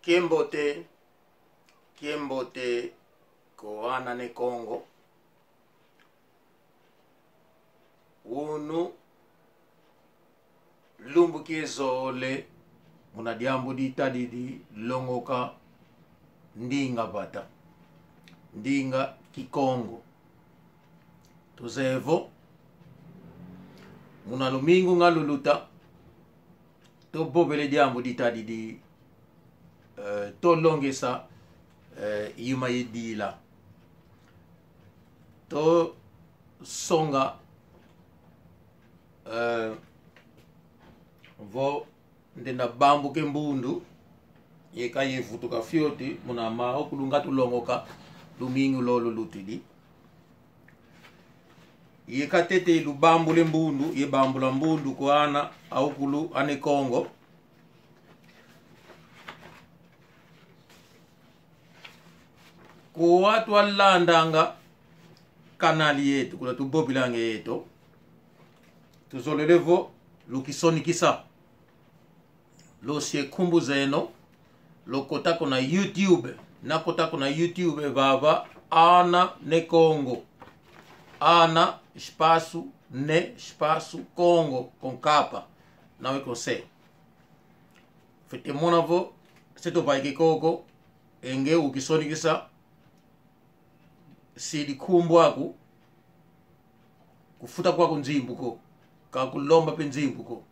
Kiembote koana ne Kongo unu lumbu kiezole muna diambu ditadidi longoka ndinga bata ndinga kikongo tuzevo muna lumingu ngaluluta to bobele diambu ditadidi to longesa yuma yedila to songa vo ndenda bambu ke mbundu yeka yevutuka fyoti muna mao kulunga tulongoka lumingu lolo lutidi yeka tete lubambu le mbundu ye bambu la mbundu kuana au kulu ane Kongo ko watu walandanga kanali yetu kula tubobilange yeto tuzolelevo lukisoni kisa lo sie kumbu zeno lo kotako na YouTube na kotako na YouTube vava ana ne Kongo ana espaço ne espaço Kongo com capa não é com C fete monavo seto vai que koko enge ukisoni kisa sidi kumbu aku kufuta kwa kunzimbuko kakulomba penzimbuko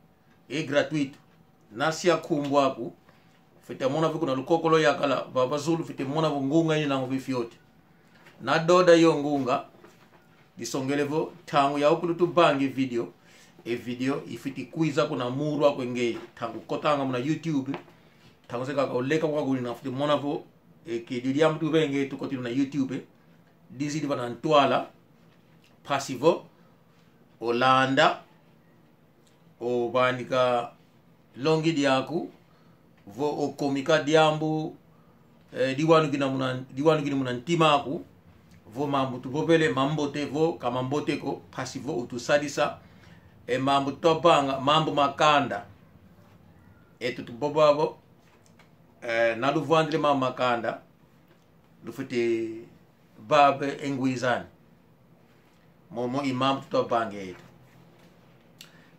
gratuito nasia kumbu aku fete mona viku na lukokolo yakala baba Zulu fete mona ngunga ina ngofifyote na doda yo ngunga disongelevo tangu ya ukulutu bangi video video ifiti kuiza kuna muru ako ngeye tangu kotanga muna YouTube tangu seka kaoleka kwa guli na fete mona vo kidiria mtu benge tukotinu na YouTube dizidi bana ntwala pasivo Olanda o banika longi diaku vo o komika diambu diwanu gina muna ntimaku vo mambu tubopele mambote vo kamambote ko pasivo utusadisa mambu topanga mambu makanda tutubobabo naluvandile mambu makanda lufute babe engwizani momo imam tutopange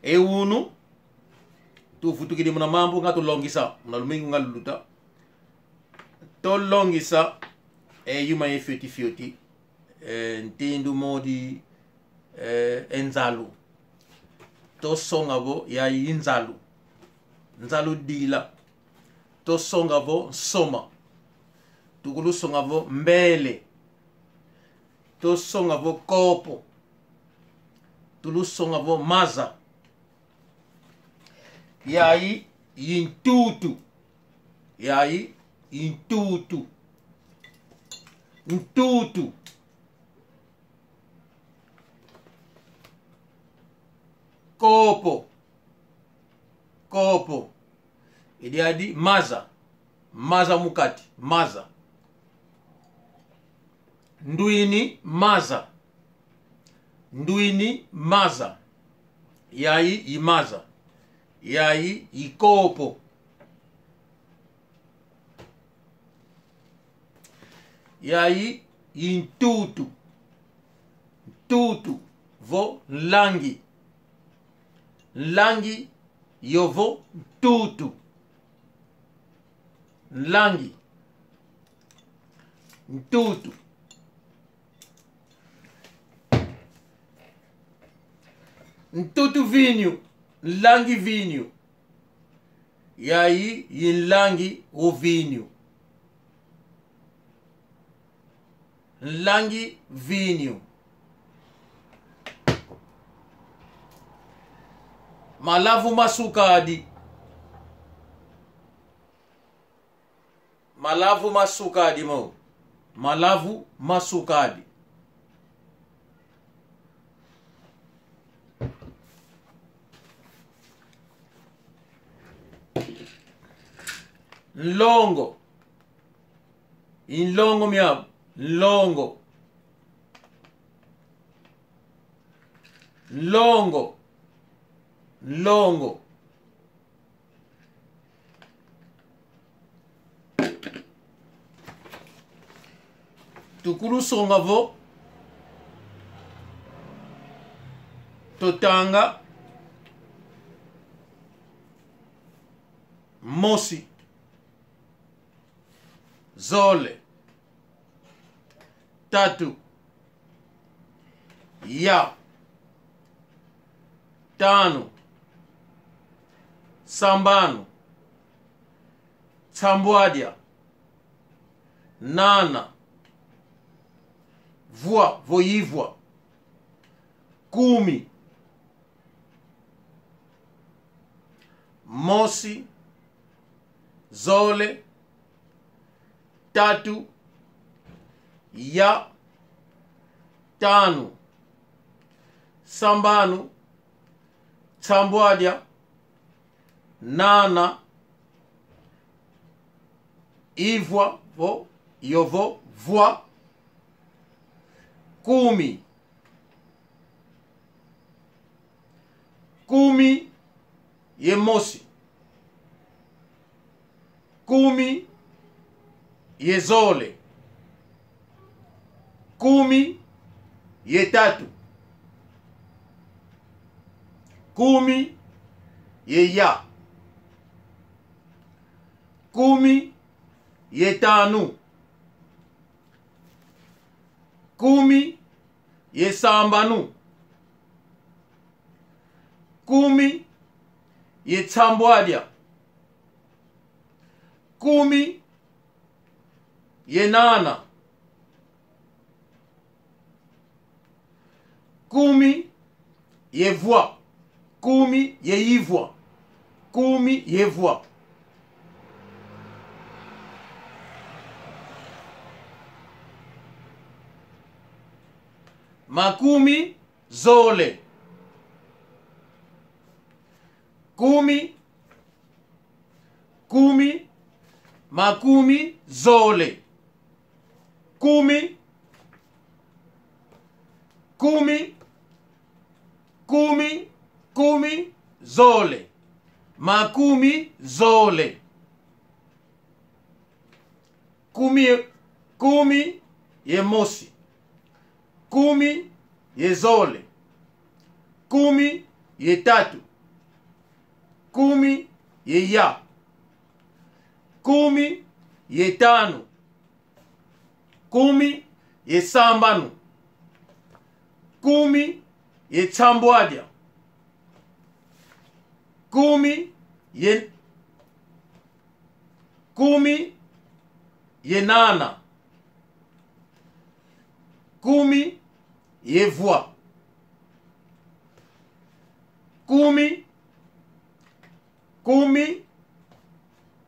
unu tufutukidi muna mambu nga tulongisa muna lumingu nga luluta to longisa yuma ye fyoti ntindu modi enzalu to songa vo ya yinzalu nzalu dila to songa vo soma tukulu songa vo mbele to songa vo kopo tulu songa vo maza yayi yintutu ntutu kopo idiadi maza mukati maza nduini maza yayi imaza yayi ikopo yayi intutu vo langi yovo tutu langi ntutu ntutu vinho langi vinho e aí langi o vinho langi vinho malavu masukadi mo malavu masukadi Longo miam longo tukulu songavo totanga mosi zole tatu ya tano sambano tsambwadia nana voix voyivwa kumi mosi zole tatu ya tano sambano tsambwadia nana ivwa vo yovo voix kumi kumi ye mosi kumi ye zole kumi ye tatu kumi ye ya kumi ye tano kumi ye sambanu kumi ye tsambwadia kumi ye nana kumi ye voix kumi ye yivwa kumi ye voix makumi zole kumi kumi makumi zole kumi kumi kumi kumi zole makumi zole kumi ye mosi kumi ye zole kumi ye tatu kumi ye ya kumi ye tano kumi ye sambanu kumi ye tsambwadia kumi ye nana kumi ye voix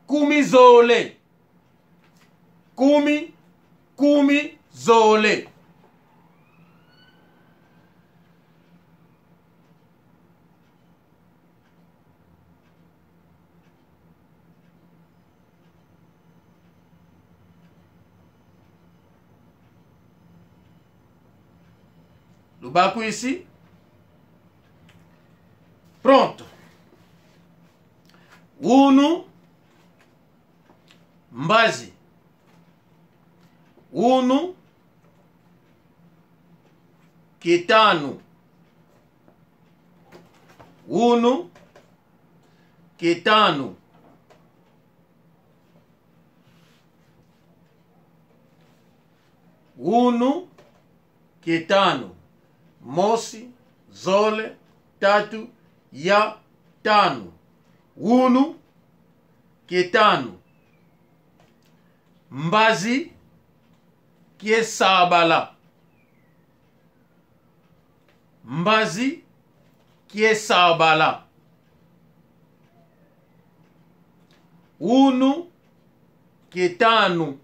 kumi zole kumi zole Lubaku ici. Pronto. Unu mbazi. Unu kitano. Unu kitano. Unu kitano. Mosi, zole, tatu, ya, tano. Unu kitano. Mbazi kiesabala. Mbazi kiesabala. Unu kitano.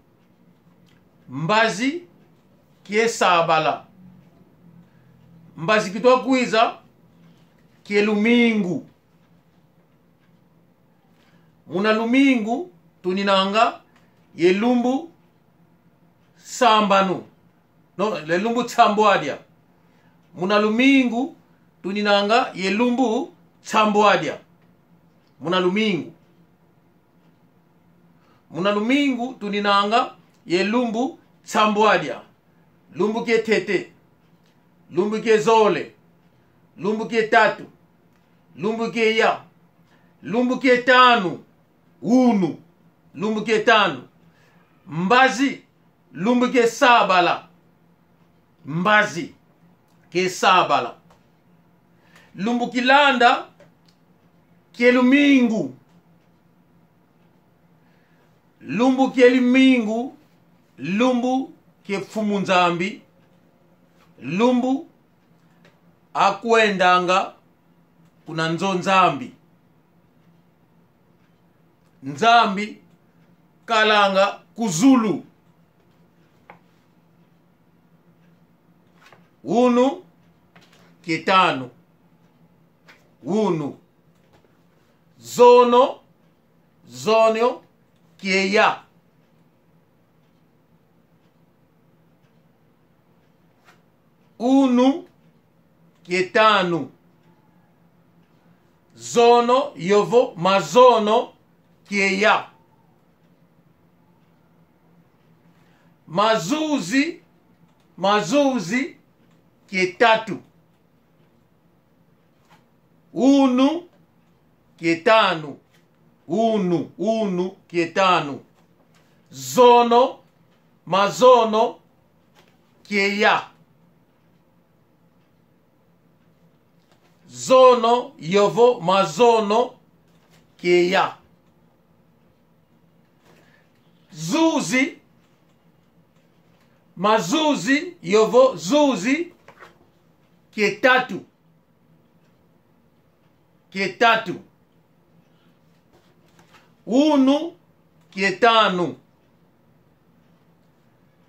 Mbazi kiesabala. Mbazi kitoa kuiza kielumingu. Muna lumingu tuninanga yelumbu sambanu. No, lelumbu tsambwadia. Muna lumingu tuninanga yelumbu tsambwadia. Muna lumingu. Muna lumingu tuninanga yelumbu tsambwadia. lumbu ke tete, lumbu ke zole, lumbu ke tatu, lumbu ke ya, lumbu ke tanu, unu, lumbu ke tanu, mbazi, lumbu ke sabala, mbazi ke sabala, lumbu kilanda ke lumingu, lumbu ke limingu, lumbu ke fumu nzambi, lumbu akuendanga kuna nzo nzambi, nzambi kalanga kuzulu, unu ketanu, unu zono, zonyo keya, unu ketanu, zono yovo mazono keya, mazuzi, mazuzi ketatu, unu ketanu, unu ketanu, zono mazono keya, zono yovo mazono keya, zuzi, mazuzi yovo zuzi ketatu, ketatu, unu ketanu,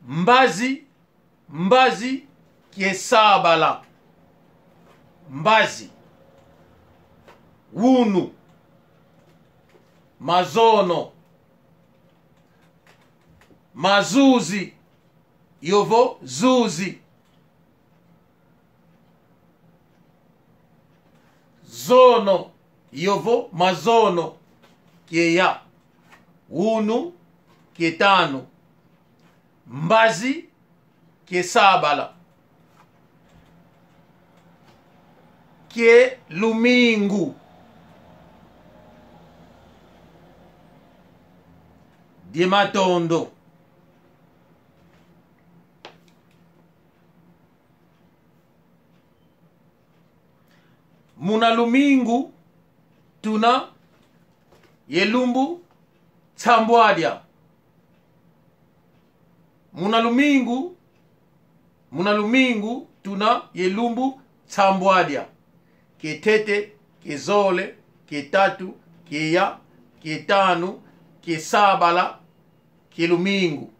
mbazi, mbazi kesabala, mbazi, unu, mazono, mazuzi yovo zuzi, zono yovo mazono keya, unu ketanu, mbazi kesabala, ke lumingu, diematondo, muna lumingu tuna yelumbu tsambwadya, muna lumingu tuna yelumbu tsambwadya, ketete, kezole, ketatu, keya, ketanu, kesabala, kelumingu,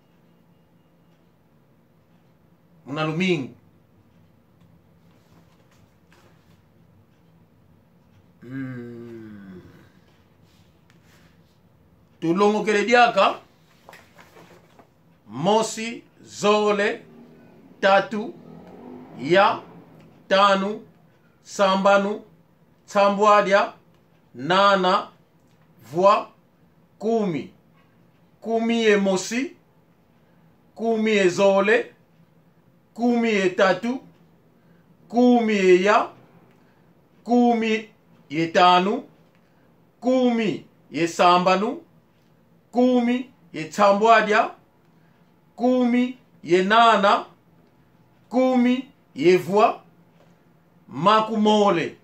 muna lumingu. Tulongo kerediaka mosi, zole, tatu, ya, tanu, sambanu, tsambwadya, nana, vwa, kumi, kumi e mosi, kumi e zole, kumi e tatu, kumi e ya, kumi ye tanu, kumi ye sambanu, kumi ye tsambwadya, kumi ye nana, kumi ye vwa, makumole,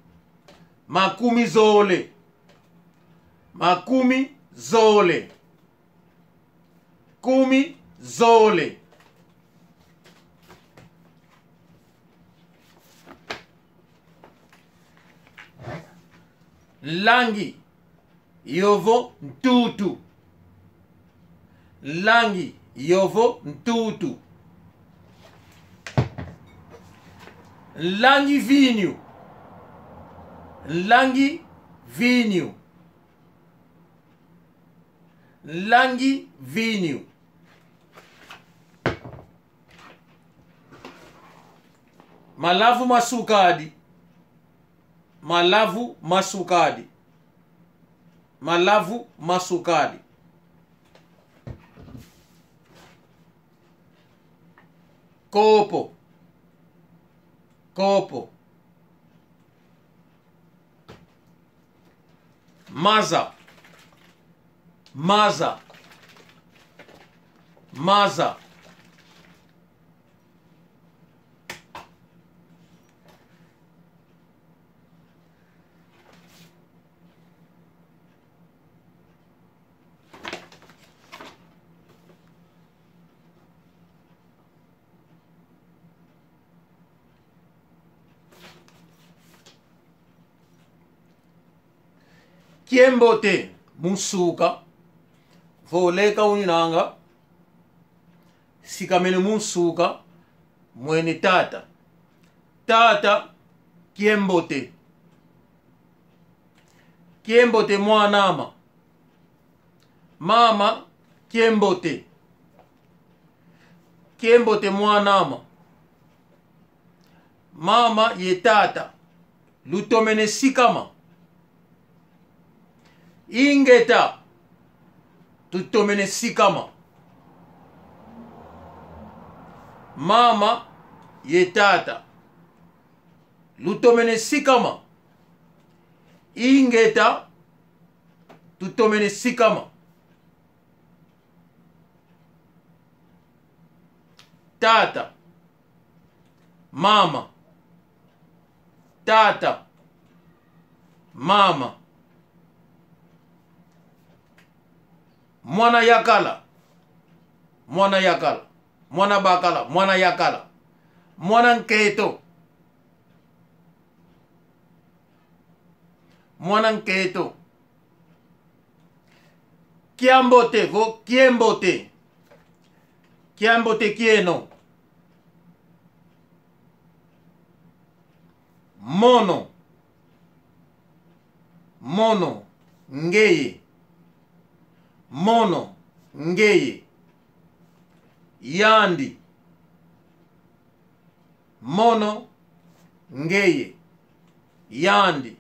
makumi zole, makumi zole, kumi zole, langi yovo ntutu, langi yovo ntutu, langi vinyu, langi vinyu, langi vinyu, malavu masukadi, malavu masukadi, malavu masukadi, Copo. Copo. Maza. Maza. Maza. Kiembote musuka voleka uninanga sikamene musuka mwene tata tata kiembote kiembote mwanama mama kiembote kiembote mwanama mama ye tata lutomene sikama ingeta tutomene sikama mama ye tata lutomene sikama ingeta tutomene sikama tata mama tata mama mwana yakala mwana yakala mwana bakala mwana yakala mwana nketo mwana nketo kiambote vo kiembote kiambote kieno mono mono ngeye mono ngeye yandi mono ngeye yandi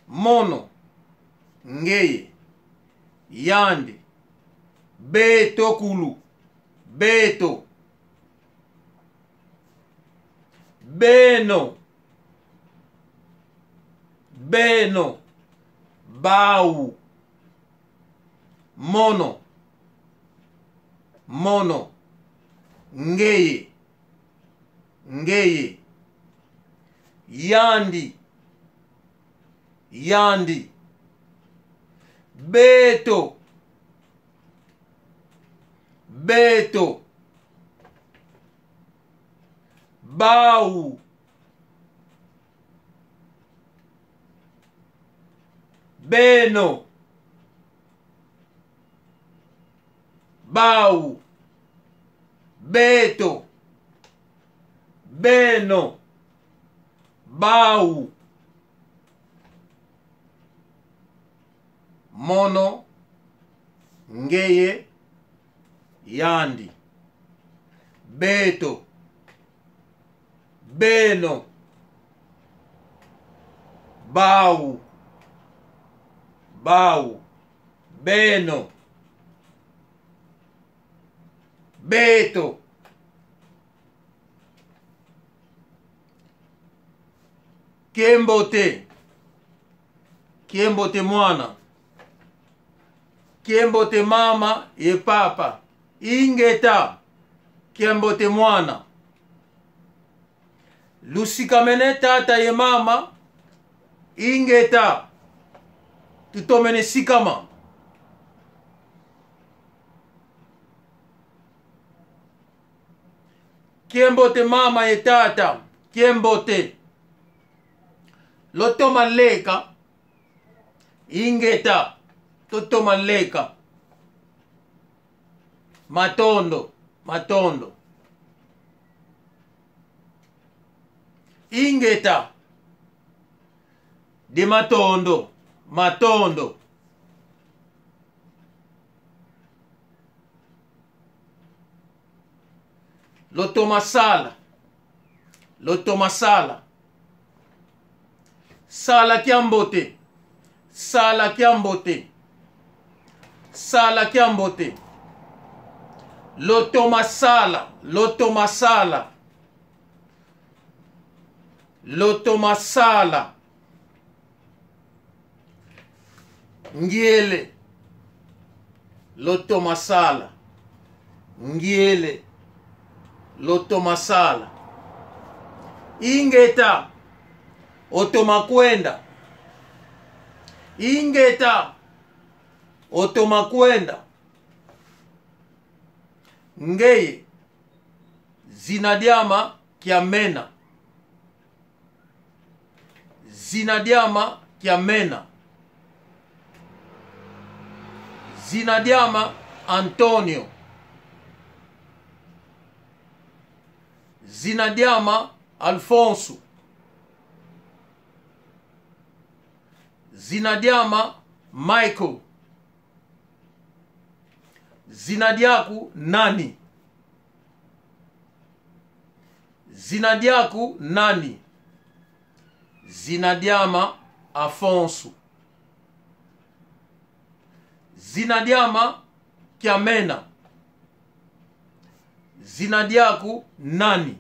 mono ngeye yandi beto kulu beto beno beno bau mono mono ngeye ngeye yandi yandi beto beto bau beno bau beto beno bau mono ngeye yandi beto beno bau bau beno beto kiembote kiembote mwana kiembote mama ye papa ingeta kiembote mwana lusikamene tata ye mama ingeta tutomene sikama kiembote mama ye tata kiembote lotoma leka ingeta tutoma leka matondo matondo ingeta de matondo matondo lotomasala lotomasala sala kiambote sala kiambote sala kiambote. L'automasala. L'automasala. L'automasala. Ngiele. L'automasala. Ngiele. L'automasala. Ingeta. Otomakwenda. Ingeta. Otomakwenda. Ngeye. Zinadiama kiamena. Zinadiama kiamena. Zinadiama Antonio. Zinadiama Alfonso. Zinadiama Michael. Zinadiaku nani? Zinadiaku nani? Zinadiama Afonso. Zinadiama kiamena. Zinadiaku nani?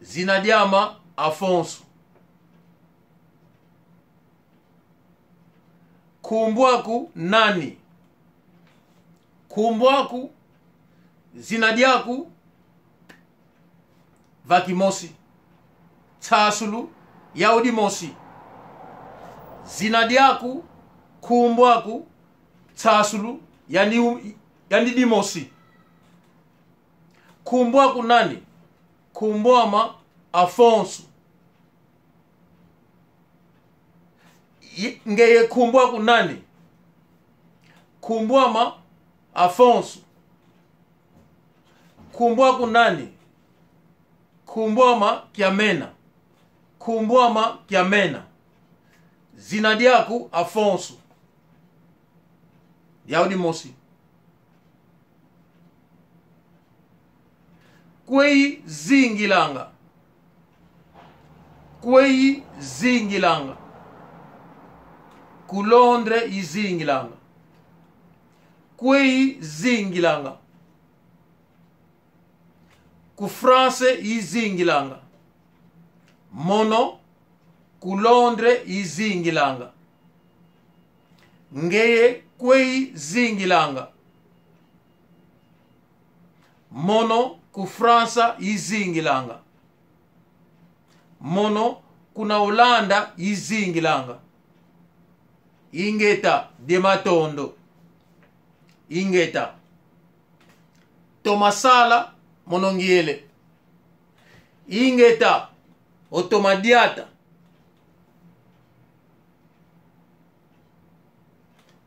Zinadiama Afonso. Kumbwaku nani? Kumbwaku zinadiaku vakimosi. Tasulu yaudi mosi. Zinadiaku kumbwaku tasulu yani dimosi. Kumbwaku nani? Kumbwama Afonso. Ngeye kumbwaku nani? Kumbwama Afonso. Kumbwaku nani? Kumbwama kiamena. Kumbwama kiamena. Zinadiaku Afonso. Yaudi mosi. Kwei zingilanga. Kwei zingilanga. Ku Londres izingilanga. Kwei zingilanga. Ku France izingilanga. Mono ku Londres izingilanga. Ngeye kwei zingilanga. Mono ku France izingilanga. Mono kuna Holanda izingilanga. Ingeta dematondo. Ingeta Tomasala monongiele. Ingeta otomadiata.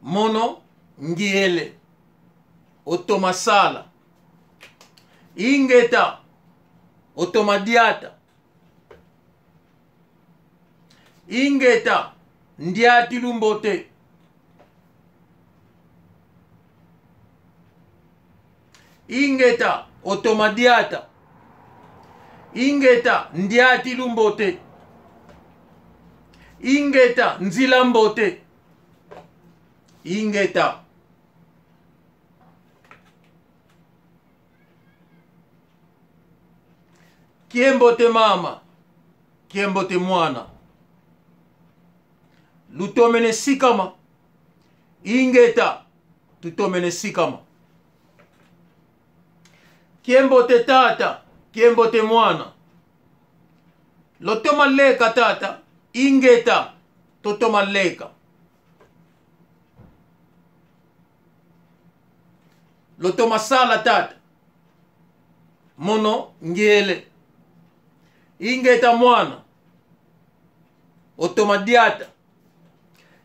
Mono ngiele. Otomasala. Ingeta otomadiata. Ingeta ndiati lumbote. Ingeta otomadiata. Ingeta ndiati lumbote. Ingeta nzilambote. Ingeta kiembote mama. Kiembote mwana. Lutomene sikama. Ingeta tutomene sikama. Kiembote tata. Kiembote mwana. Lotoma leka tata. Ingeta totoma leka. Lotoma sala tata. Mono ngele. Ingeta mwana. Otomadiata.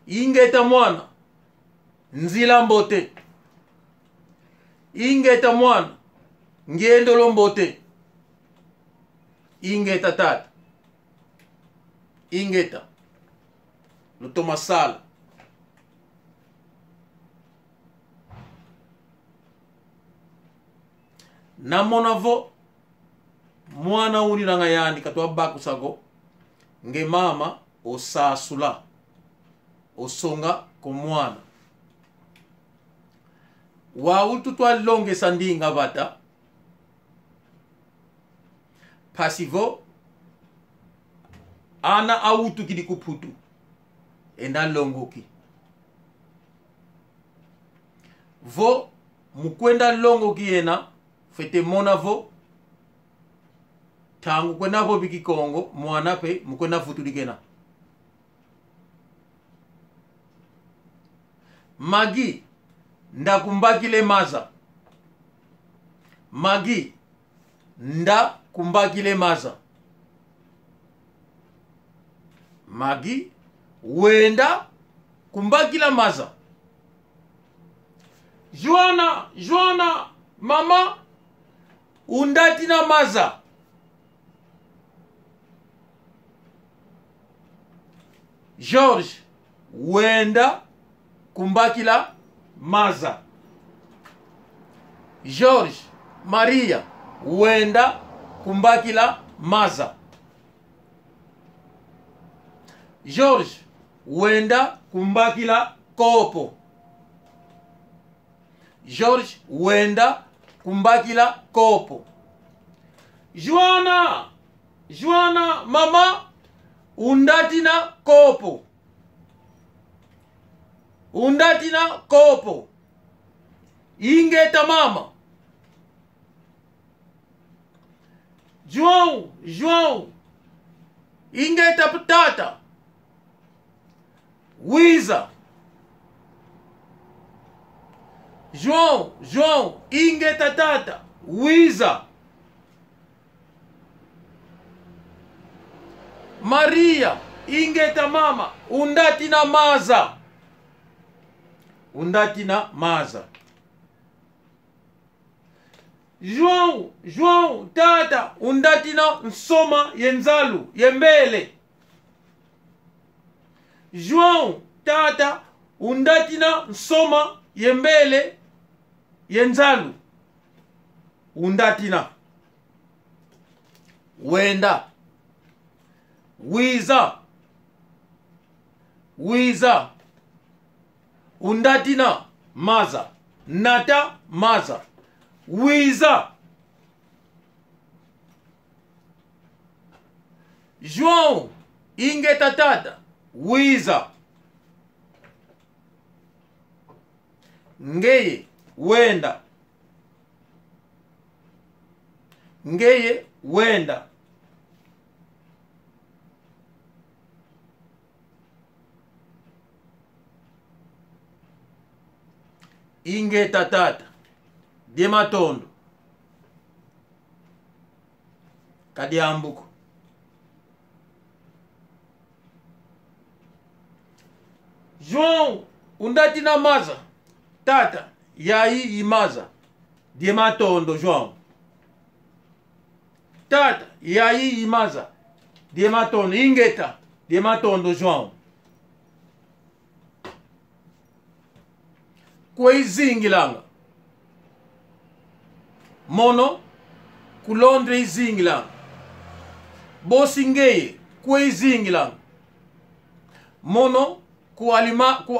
Ingeta mwana. Nzila mbote. Ingeta mwana. Ngendolo mbote. Ingeta tata. Ingeta. Lutoma sala. Namonavo. Mwana uni nangayani katwa baku sago. Nge mama osasula. Osonga ko mwana. wa utu twa longe sandinga bata pasivo ana autu kidi kuputu enda longoki vo mukwenda longoki yena fete mona vo tangu kwenda vo biki Kongo mwana pe mukwenda futu dikena magi nda kumbakile maza magi nda kumbakile maza magi wenda kumbakila maza Joana mama undatina maza George wenda kumbakila maza George Maria wenda kumbakila maza George wenda kumbakila kopo George wenda kumbakila kopo Joana mama undatina kopo ingeta mama João ingeta tata Wiza João ingeta tata Wiza Maria ingeta mama undatina maza João tata undatina nsoma yenzalu yembele João tata undatina nsoma yembele yenzalu undatina wenda wiza undatina maza nata maza wiza João ingeta tata wiza ngeye wenda ingeta tata Diematondo kadiambuko João undatina maza tata yayi imaza Diematondo João tata yayi imaza Diematondo ingeta Diematondo João kwezingilanga mono kulondre izingilanga bosingeye kwezingilanga mono ku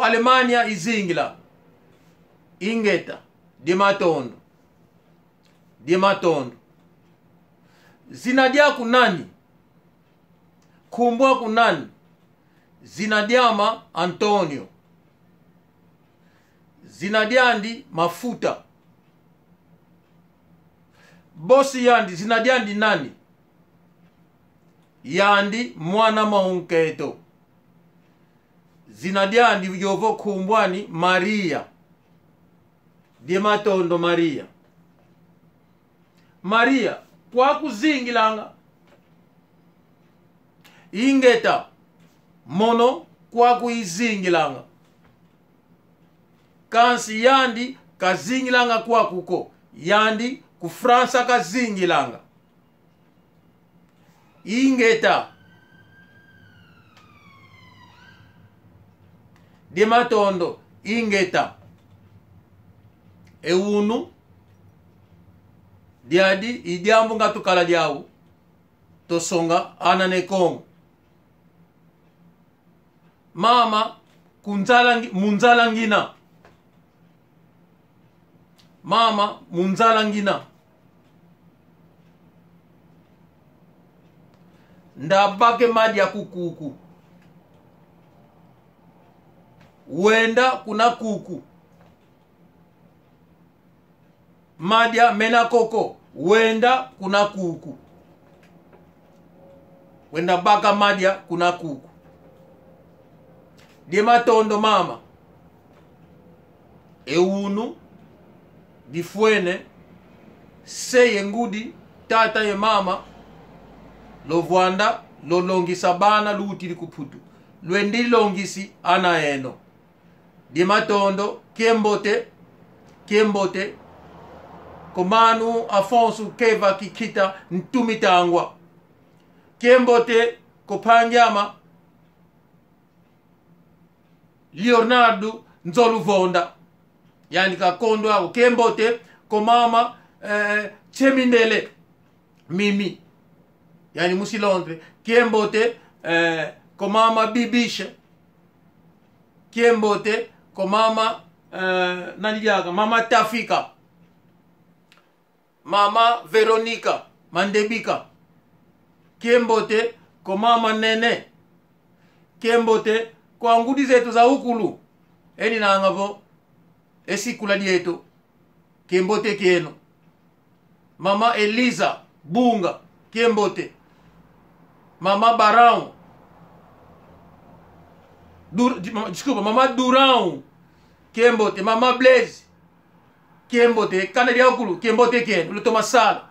Alemania izingilanga ingeta Diematondo zinadia kunani kumbwa kunani zinadiama Antonio zinadiandi mafuta bosi yandi zinadiandi nani yandi mwana maunketo zinadiandi yovo kumbwani Maria Diematondo Maria kwa kuzingilanga ingeta mono kwa kuizingilanga kansi yandi kazingilanga kwa kuko yandi ku Fransa kazingilanga ingeta Diematondo ingeta eunu diadi idiambu ngatukala diawu tosonga anane Kongo mama munzala ngina mama munzala ngina ndabake madi ya kukuku wenda kuna kuku madia mena koko wenda kuna kuku wenda baka madia kuna kuku di matondo mama eunu di fuene seye ngudi tata ye mama lo vwanda lo longisa bana luutili kuputu lwendi longisi ana eno di matondo kembote komanu Afonso keva kikita ntumitangwa kembote kopangyama Leonardo Nzoluvonda yani kakondo ako kembote komama Chemindele Mimi yani Musilondre kembote komama Bibishe kembote komama nanijaga mama Tafika mama Veronica Mandebika kembote komama Nene kembote kwa ngudi zetu za ukulu eni na ngabo esikula dieto kembote keno mama Eliza Bunga kembote mama Barão desculpa mama Durão kembote mama Blaise kembote kanadia ukulu kembote keno luto masala